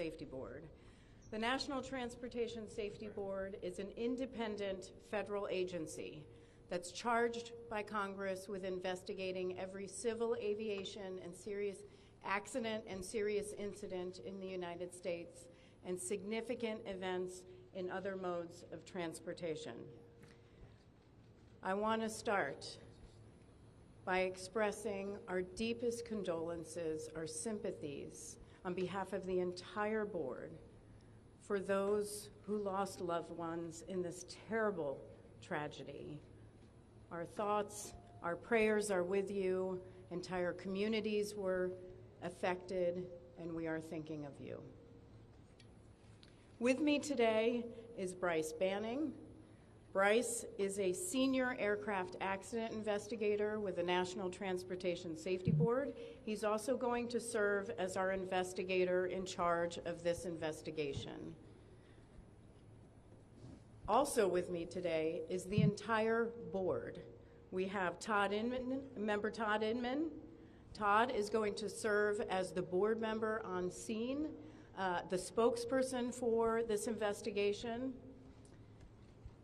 Safety Board. The National Transportation Safety Board is an independent federal agency that's charged by Congress with investigating every civil aviation and serious accident and serious incident in the United States and significant events in other modes of transportation. I want to start by expressing our deepest condolences, our sympathies on behalf of the entire board for those who lost loved ones in this terrible tragedy. Our thoughts, our prayers are with you. Entire communities were affected, and we are thinking of you. With me today is Bryce Banning. Bryce is a senior aircraft accident investigator with the National Transportation Safety Board. He's also going to serve as our investigator in charge of this investigation. Also with me today is the entire board. We have Todd Inman, member Todd Inman. Todd is going to serve as the board member on scene, the spokesperson for this investigation.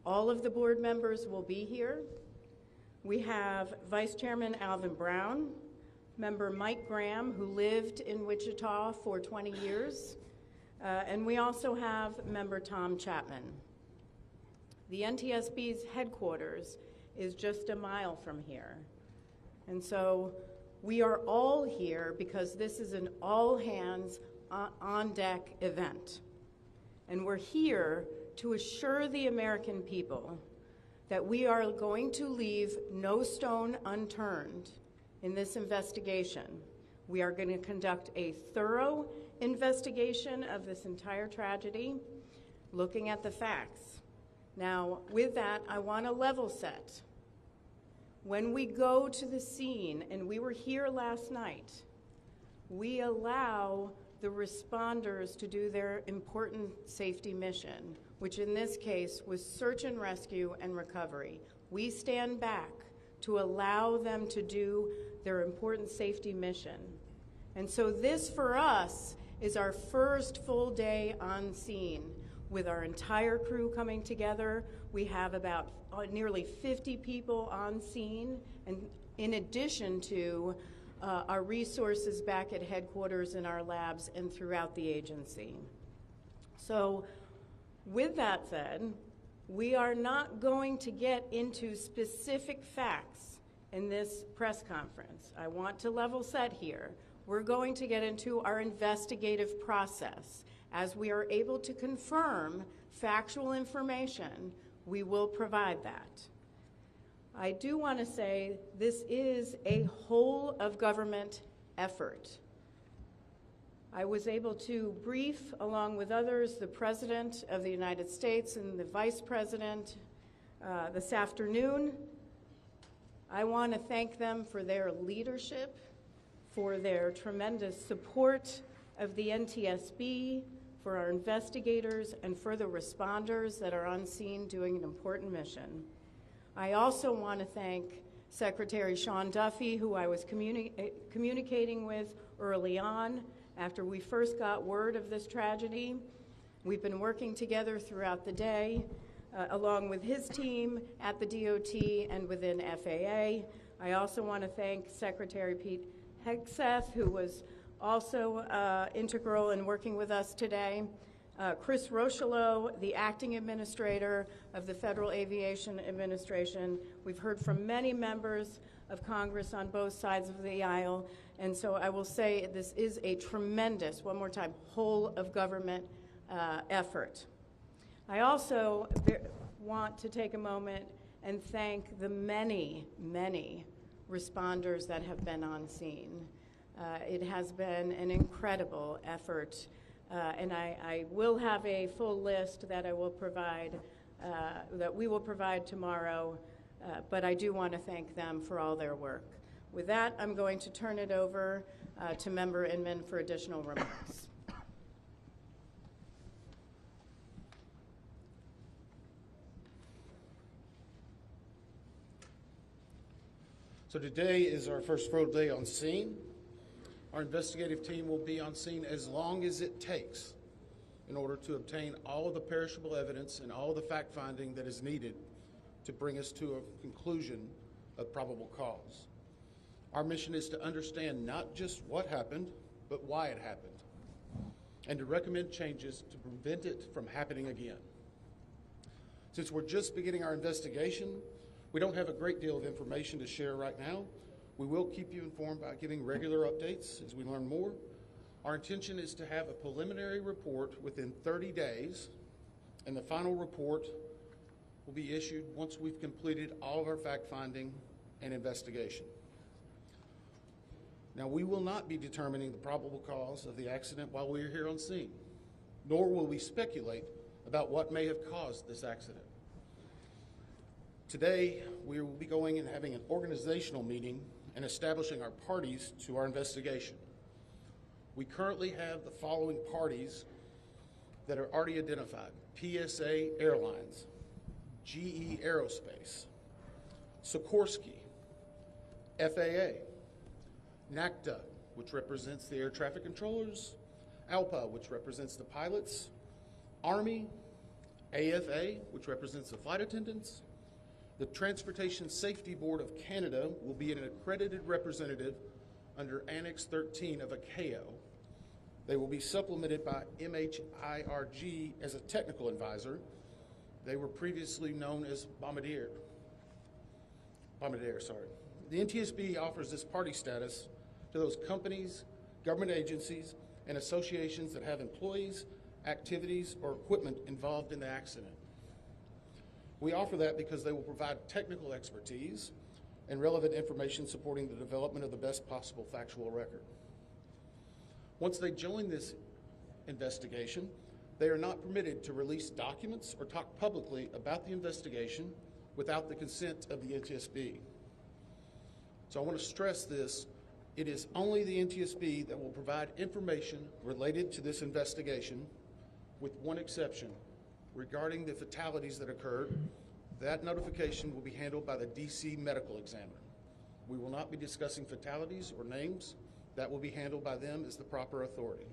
All of the board members will be here. We have Vice Chairman Alvin Brown, member Mike Graham, who lived in Wichita for 20 years, and we also have member Tom Chapman. The NTSB's headquarters is just a mile from here. And so we are all here because this is an all-hands on-deck event. And we're here to assure the American people that we are going to leave no stone unturned in this investigation. We are going to conduct a thorough investigation of this entire tragedy, looking at the facts. Now, with that, I want to level set. When we go to the scene, and we were here last night, we allow the responders to do their important safety mission, which in this case was search and rescue and recovery. We stand back to allow them to do their important safety mission. And so this, for us, is our first full day on scene with our entire crew coming together. We have about nearly 50 people on scene, and in addition to our resources back at headquarters in our labs and throughout the agency. So with that said, we are not going to get into specific facts in this press conference. I want to level set here. We're going to get into our investigative process. As we are able to confirm factual information, we will provide that. I do want to say this is a whole of government effort. I was able to brief, along with others, the President of the United States and the Vice President this afternoon. I want to thank them for their leadership, for their tremendous support of the NTSB, for our investigators, and for the responders that are on scene doing an important mission. I also want to thank Secretary Sean Duffy, who I was communicating with early on after we first got word of this tragedy. We've been working together throughout the day, along with his team at the DOT and within FAA. I also want to thank Secretary Pete Hegseth, who was also integral in working with us today. Chris Rocheleau, the acting administrator of the Federal Aviation Administration. We've heard from many members of Congress on both sides of the aisle, and so I will say this is a tremendous, one more time, whole of government effort. I also want to take a moment and thank the many, many responders that have been on scene. It has been an incredible effort, and I will have a full list that I will provide, that we will provide tomorrow, but I do want to thank them for all their work. With that, I'm going to turn it over to Member Inman for additional remarks. So today is our first full day on scene. Our investigative team will be on scene as long as it takes in order to obtain all of the perishable evidence and all of the fact-finding that is needed to bring us to a conclusion of probable cause. Our mission is to understand not just what happened, but why it happened, and to recommend changes to prevent it from happening again. Since we're just beginning our investigation, we don't have a great deal of information to share right now. We will keep you informed by giving regular updates as we learn more. Our intention is to have a preliminary report within 30 days, and the final report will be issued once we've completed all of our fact-finding and investigation. Now, we will not be determining the probable cause of the accident while we are here on scene, nor will we speculate about what may have caused this accident. Today, we will be going and having an organizational meeting and establishing our parties to our investigation. We currently have the following parties that are already identified: PSA Airlines, GE Aerospace, Sikorsky, FAA, NACTA, which represents the air traffic controllers, ALPA, which represents the pilots, Army, AFA, which represents the flight attendants. The Transportation Safety Board of Canada will be an accredited representative under Annex 13 of ICAO. They will be supplemented by MHIRG as a technical advisor. They were previously known as midair. The NTSB offers this party status to those companies, government agencies, and associations that have employees, activities, or equipment involved in the accident. We offer that because they will provide technical expertise and relevant information supporting the development of the best possible factual record. Once they join this investigation, they are not permitted to release documents or talk publicly about the investigation without the consent of the NTSB. So I want to stress this: it is only the NTSB that will provide information related to this investigation, with one exception. Regarding the fatalities that occurred, that notification will be handled by the DC medical examiner. We will not be discussing fatalities or names. That will be handled by them as the proper authority.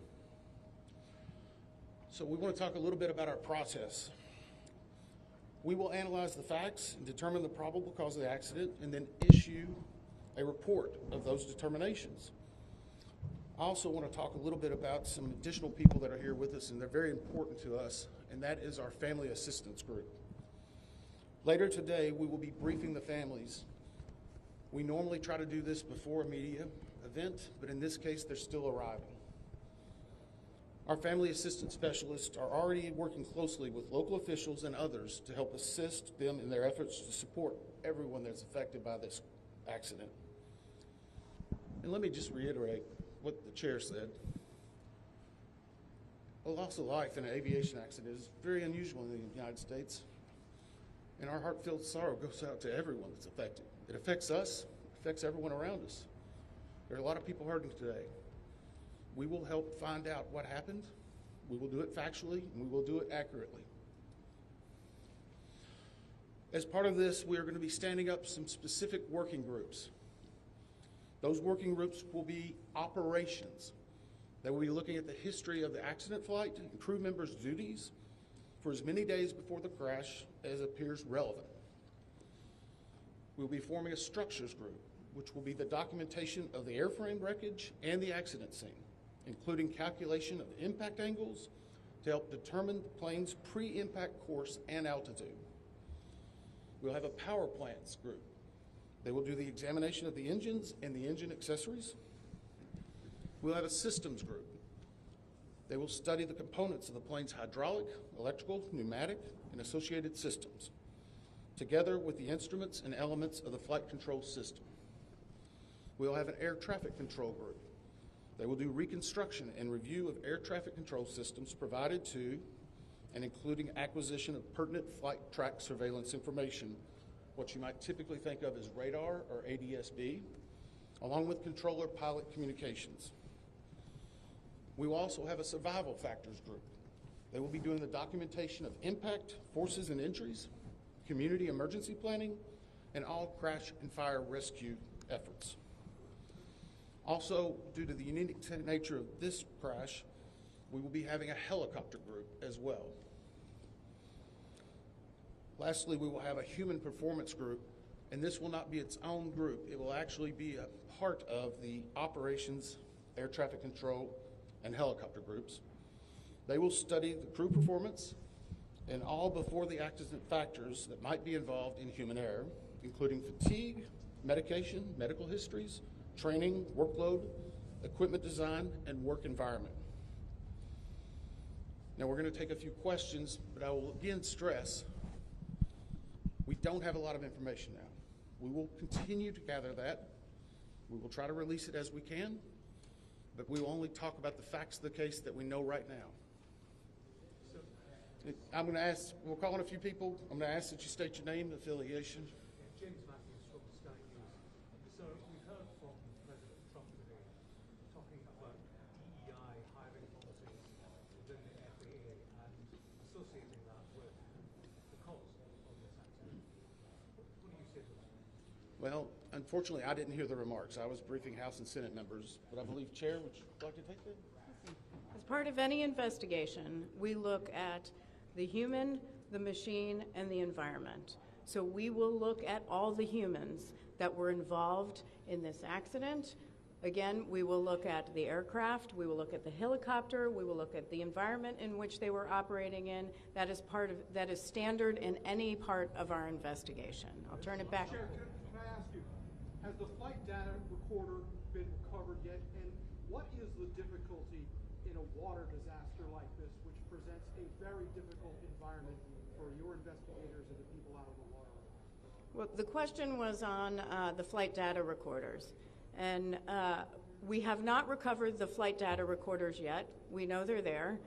So we want to talk a little bit about our process. We will analyze the facts and determine the probable cause of the accident, and then issue a report of those determinations. I also want to talk a little bit about some additional people that are here with us, and they're very important to us, and that is our family assistance group. Later today, we will be briefing the families. We normally try to do this before a media event, but in this case, they're still arriving. Our family assistance specialists are already working closely with local officials and others to help assist them in their efforts to support everyone that's affected by this accident. And let me just reiterate what the chair said. A loss of life in an aviation accident is very unusual in the United States, and our heartfelt sorrow goes out to everyone that's affected. It affects us, it affects everyone around us. There are a lot of people hurting today. We will help find out what happened. We will do it factually, and we will do it accurately. As part of this, we are going to be standing up some specific working groups. Those working groups will be operations. They will be looking at the history of the accident flight and crew members' duties for as many days before the crash as appears relevant. We'll be forming a structures group, which will be the documentation of the airframe wreckage and the accident scene, including calculation of the impact angles to help determine the plane's pre-impact course and altitude. We'll have a power plants group. They will do the examination of the engines and the engine accessories. We'll have a systems group. They will study the components of the plane's hydraulic, electrical, pneumatic, and associated systems, together with the instruments and elements of the flight control system. We'll have an air traffic control group. They will do reconstruction and review of air traffic control systems provided to and including acquisition of pertinent flight track surveillance information, what you might typically think of as radar or ADSB, along with controller pilot communications. We will also have a survival factors group. They will be doing the documentation of impact, forces and injuries, community emergency planning, and all crash and fire rescue efforts. Also, due to the unique nature of this crash, We will be having a helicopter group as well. Lastly, we will have a human performance group, and this will not be its own group. It will actually be a part of the operations, air traffic control, and helicopter groups. They will study the crew performance and all before the accident factors that might be involved in human error, including fatigue, medication, medical histories, training, workload, equipment design, and work environment. Now we're going to take a few questions, but I will again stress, we don't have a lot of information now. We will continue to gather that. We will try to release it as we can, but we will only talk about the facts of the case that we know right now. I'm going to ask, we'll call on a few people. I'm going to ask that you state your name and affiliation. James Matthews from Sky News. So we heard from President Trump today talking about DEI hiring policies within the FAA and associating that with the cause of this accident. What do you say to that? Well, unfortunately, I didn't hear the remarks. I was briefing House and Senate members, but I believe, Chair, would you like to take that? As part of any investigation, we look at the human, the machine, and the environment. So we will look at all the humans that were involved in this accident. Again, we will look at the aircraft, we will look at the helicopter, we will look at the environment in which they were operating in. That is standard in any part of our investigation. I'll turn it back. Chair, can I ask you, has the flight data recorder been recovered yet? And what is the difficulty in a water disaster like this, which presents a very difficult environment for your investigators and the people out on the water? Well, the question was on the flight data recorders. And we have not recovered the flight data recorders yet. We know they're there.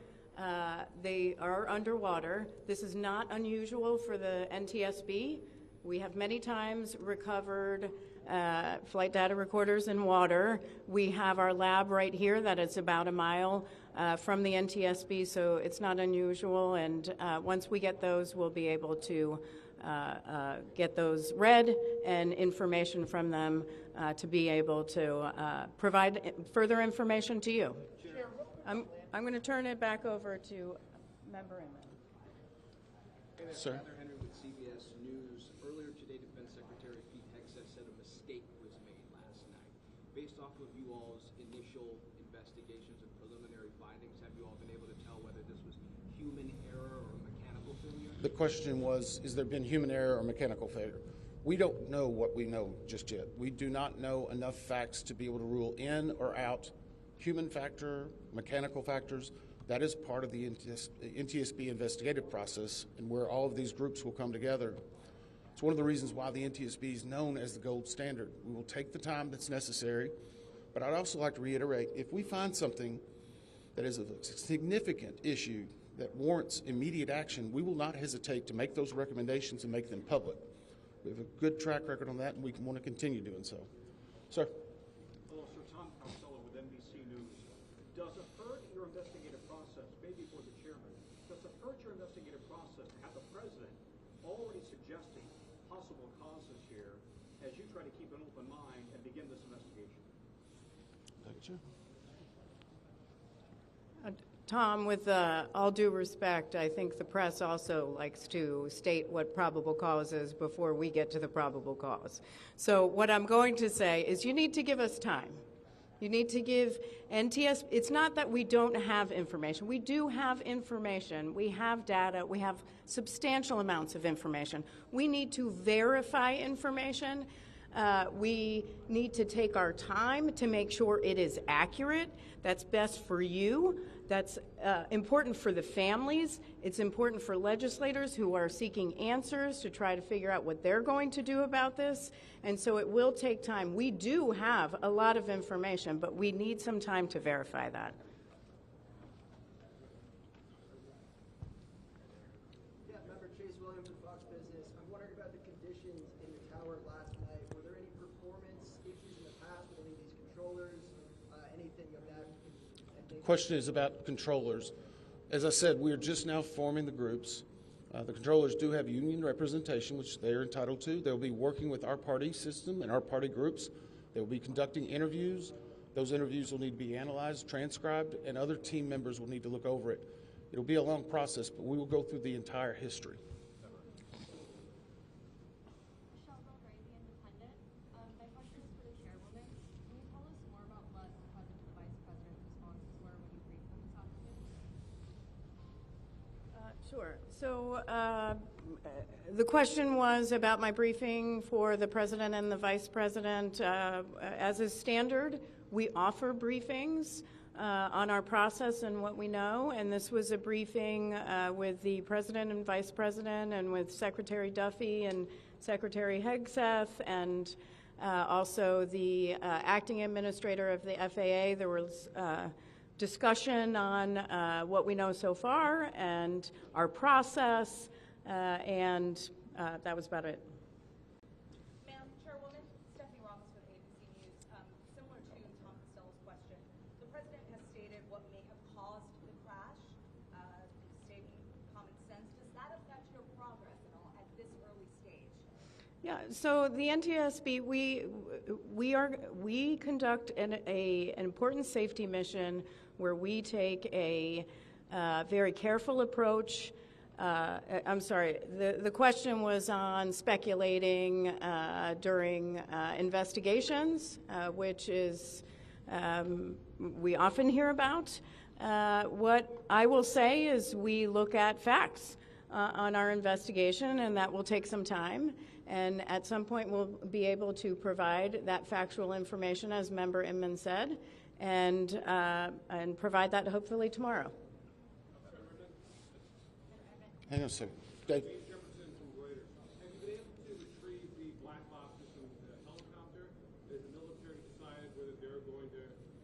They are underwater. This is not unusual for the NTSB. We have many times recovered flight data recorders in water. We have our lab right here that is about a mile from the NTSB, so it's not unusual. And once we get those, we'll be able to get those read and information from them to be able to provide further information to you. I'm going to turn it back over to Member Inman. Sir. Henry with CBS News. Earlier today, Defense Secretary Pete Hegseth said a mistake was made last night. Based off of you all's initial investigations and preliminary findings, have you all been able to tell whether this was human error or mechanical failure? The question was, has there been human error or mechanical failure? We don't know what we know just yet. We do not know enough facts to be able to rule in or out human factor, mechanical factors. That is part of the NTSB investigative process and where all of these groups will come together. It's one of the reasons why the NTSB is known as the gold standard. We will take the time that's necessary, but I'd also like to reiterate, if we find something that is a significant issue that warrants immediate action, we will not hesitate to make those recommendations and make them public. We have a good track record on that, and we want to continue doing so. Sir. Hello, Sir. Tom Costello with NBC News. Does it hurt your investigative process, maybe for the chairman, does it hurt your investigative process to have the president already suggesting possible causes here as you try to keep an open mind and begin this investigation? Thank you. Tom, with all due respect, I think the press also likes to state what probable cause is before we get to the probable cause. So what I'm going to say is you need to give us time. You need to give NTSB, it's not that we don't have information. We do have information. We have data. We have substantial amounts of information. We need to verify information. We need to take our time to make sure it is accurate. That's best for you. That's important for the families. It's important for legislators who are seeking answers to try to figure out what they're going to do about this. And so it will take time. We do have a lot of information, but we need some time to verify that. Yeah, member Chase Williams from Fox Business. I'm wondering about the conditions in the tower last night. Were there any performance issues in the past with any of these controllers? Anything of that? The question is about controllers. As I said, we are just now forming the groups. The controllers do have union representation, which they are entitled to. They'll be working with our party system and our party groups. They will be conducting interviews. Those interviews will need to be analyzed, transcribed, and other team members will need to look over it. It'll be a long process, but we will go through the entire history. My question is for the chairwoman. Can you tell us more about what the president and the vice president's responses were when you briefed them this afternoon? Sure. So the question was about my briefing for the president and the vice president. As is standard, we offer briefings on our process and what we know, and this was a briefing with the president and vice president and with Secretary Duffy and Secretary Hegseth and also the acting administrator of the FAA. There was discussion on what we know so far and our process, and that was about it. Ma'am, Chairwoman, Stephanie Ramos with ATC News. Similar to Tom Costello's question, the president has stated what may have caused the crash, stating common sense. Does that affect your progress at all at this early stage? Yeah, so the NTSB, we conduct an important safety mission where we take a very careful approach. I'm sorry, the question was on speculating during investigations, which is we often hear about. What I will say is we look at facts on our investigation, and that will take some time. And at some point, we'll be able to provide that factual information, as Member Inman said, and provide that hopefully tomorrow. Hang on a second. Dave. Have you been able to retrieve the black boxes from the helicopter? Has the military decided whether they're going to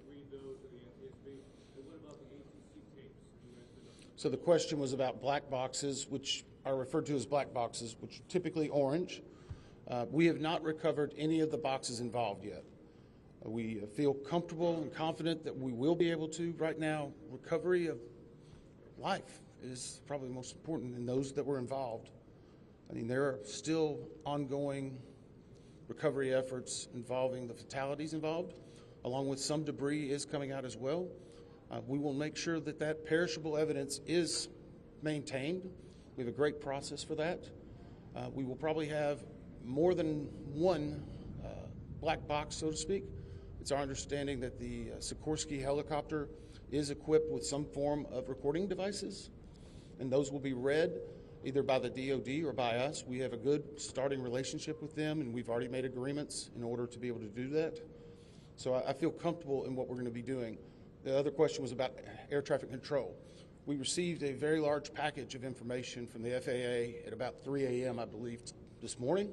read those to the NTSB? And what about the ATC tapes? So the question was about black boxes, which are referred to as black boxes, which are typically orange. We have not recovered any of the boxes involved yet. We feel comfortable and confident that we will be able to. Right now, recovery of life is probably most important in those that were involved. I mean, there are still ongoing recovery efforts involving the fatalities involved, along with some debris is coming out as well. We will make sure that that perishable evidence is maintained. We have a great process for that. We will probably have more than one black box, so to speak. It's our understanding that the Sikorsky helicopter is equipped with some form of recording devices, and those will be read either by the DoD or by us. We have a good starting relationship with them, and we've already made agreements in order to be able to do that. So I feel comfortable in what we're going to be doing. The other question was about air traffic control. We received a very large package of information from the FAA at about 3 a.m., I believe, this morning.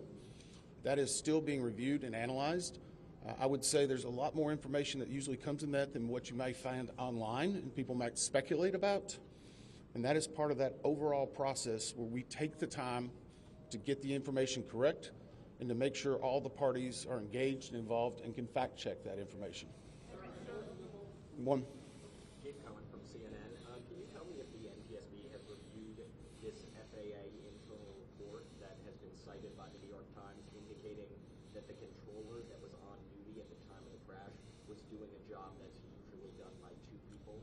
That is still being reviewed and analyzed. I would say there's a lot more information that usually comes in that than what you may find online and people might speculate about. And that is part of that overall process where we take the time to get the information correct and to make sure all the parties are engaged and involved and can fact check that information. One. From CNN. Can you tell me if the NTSB has reviewed this FAA internal report that has been cited by the New York Times indicating that the controller that was on duty at the time of the crash was doing a job that's usually done by two people?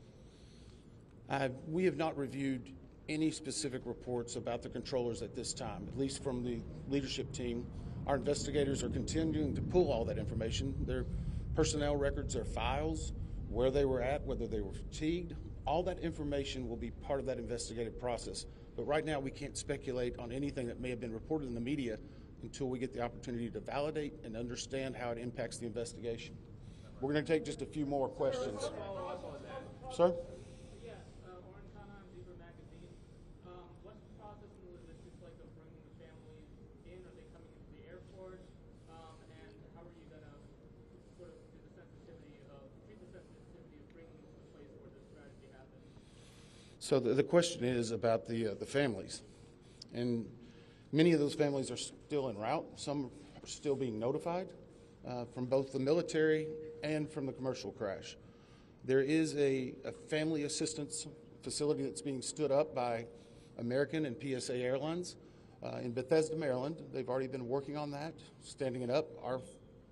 We have not reviewed any specific reports about the controllers at this time, at least from the leadership team. Our investigators are continuing to pull all that information, their personnel records, their files, where they were at, whether they were fatigued. All that information will be part of that investigative process. But right now, we can't speculate on anything that may have been reported in the media until we get the opportunity to validate and understand how it impacts the investigation. We're going to take just a few more questions. Sir? Yes, Orange County Zebra Magazine. What's the process and the logistics like of bringing the families in? Are they coming into the airport? And how are you going to sort of do the sensitivity of bringing them to the place where this tragedy happened? So the question is about the families. And many of those families are still en route. Some are still being notified from both the military and from the commercial crash. There is a family assistance facility that's being stood up by American and PSA Airlines in Bethesda, Maryland. They've already been working on that, standing it up. Our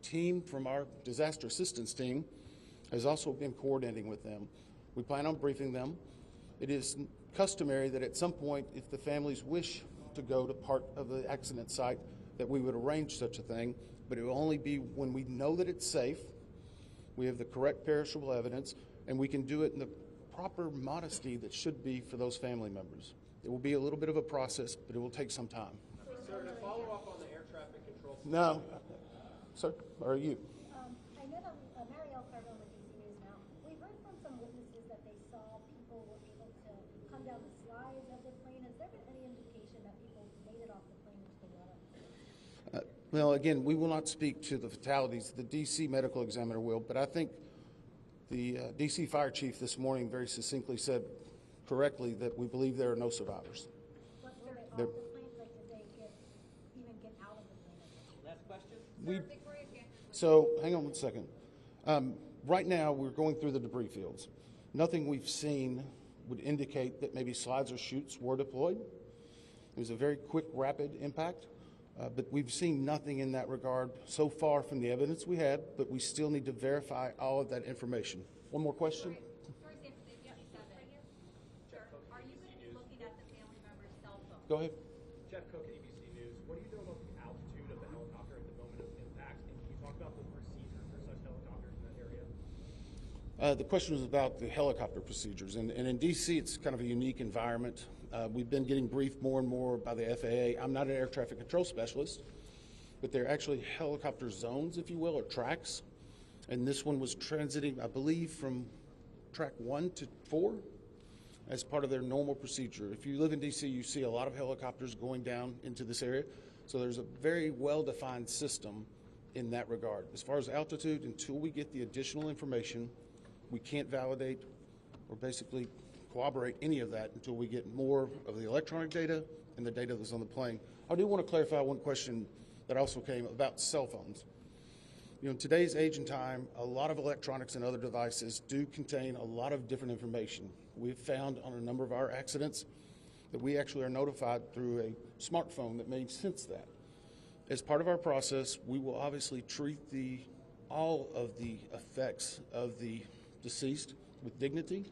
team from our disaster assistance team has also been coordinating with them. We plan on briefing them. It is customary that at some point, if the families wish to go to part of the accident site, that we would arrange such a thing, but it will only be when we know that it's safe, we have the correct perishable evidence, and we can do it in the proper modesty that should be for those family members. It will be a little bit of a process, but it will take some time. Sir, to follow up on the air traffic control. No. Sir, or you? I know that Marielle Carville with DC News now. We've heard from some witnesses that they saw people were able to come down the slides of the plane. Has there been any indication that people made it off the plane into the water? Well, again, we will not speak to the fatalities. The D.C. medical examiner will, but I think the D.C. fire chief this morning very succinctly said correctly that we believe there are no survivors. Were they off the plane? Like, did they even get out of the plane? Last question. So, hang on one second. Right now, we're going through the debris fields. Nothing we've seen would indicate that maybe slides or chutes were deployed. It was a very quick, rapid impact, but we've seen nothing in that regard so far from the evidence we had, but we still need to verify all of that information. One more question? For example, if you have seven, sure. Are you going to be looking at the family member's cell phone? Go ahead. Jeff Cook, ABC News. What do you know about the altitude of the helicopter at the moment of impact? And can you talk about the procedure for such helicopters in that area? The question was about the helicopter procedures. And in D.C., it's kind of a unique environment. We've been getting briefed more and more by the FAA. I'm not an air traffic control specialist, but they're actually helicopter zones, if you will, or tracks. And this one was transiting, I believe, from track 1 to 4 as part of their normal procedure. If you live in D.C., you see a lot of helicopters going down into this area. So there's a very well-defined system in that regard. As far as altitude, until we get the additional information, we can't validate or basically corroborate any of that until we get more of the electronic data and the data that's on the plane. I do want to clarify one question that also came about cell phones. You know, in today's age and time, a lot of electronics and other devices do contain a lot of different information. We've found on a number of our accidents that we actually are notified through a smartphone that may sense that. As part of our process, we will obviously treat all of the effects of the deceased with dignity.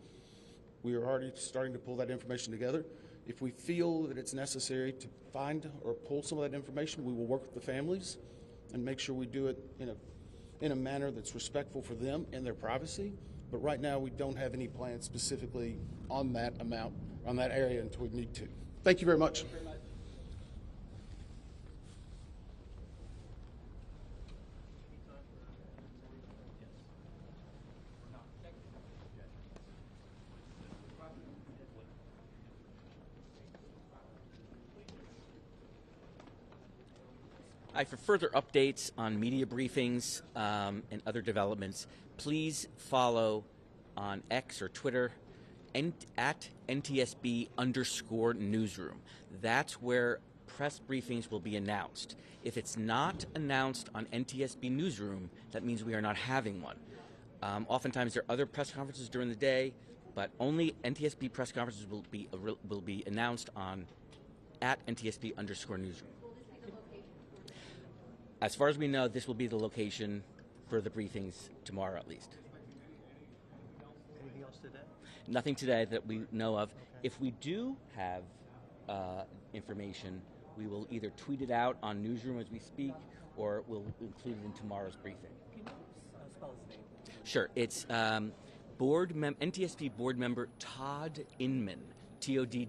We are already starting to pull that information together. If we feel that it's necessary to find or pull some of that information, we will work with the families and make sure we do it in a manner that's respectful for them and their privacy. But right now, we don't have any plans specifically on that amount, on that area until we need to. Thank you very much. For further updates on media briefings and other developments, please follow on X or Twitter at NTSB_newsroom. That's where press briefings will be announced. If it's not announced on NTSB Newsroom, that means we are not having one. Oftentimes there are other press conferences during the day, but only NTSB press conferences will be announced on at NTSB_newsroom. As far as we know, this will be the location for the briefings tomorrow, at least. Anything else today? Nothing today that we know of. If we do have information, we will either tweet it out on Newsroom as we speak, or we'll include it in tomorrow's briefing. Can you spell his name? Sure. It's NTSB board member Todd Inman, TODD.